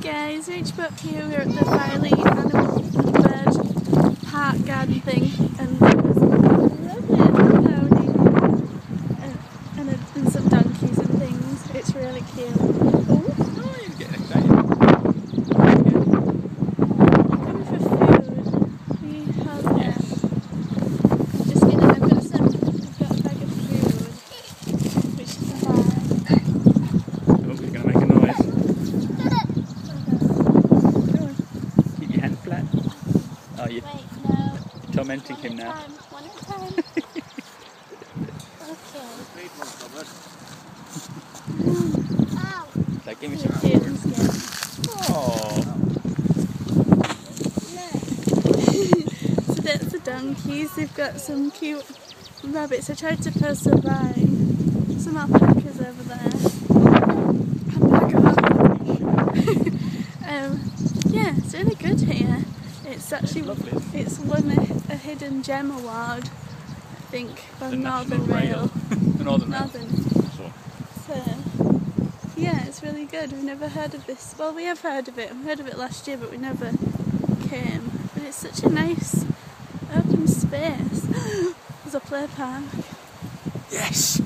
guys, Rach up here. We're at the Filey Animal Bird Park Garden thing, and there's a lovely pony and some donkeys and things. It's really cute. Oh, you're getting excited. We're coming for food. We have I've got a bag of food which you can buy. Oh, you're going to make a noise. Keep your hand flat. Oh, you're tormenting him now. One at a time. Okay. So give me some Cute food. and scary. Oh. So that's the donkeys. They've got some cute rabbits. I tried to post some by some alpacas over there. Yeah, it's really good here. It's actually it's won a hidden gem award, I think, from Northern Rail. Northern. So yeah, it's really good. We've never heard of this. Well, we have heard of it. We heard of it last year, but we never came. But it's such a nice open space. There's a play park. Yes.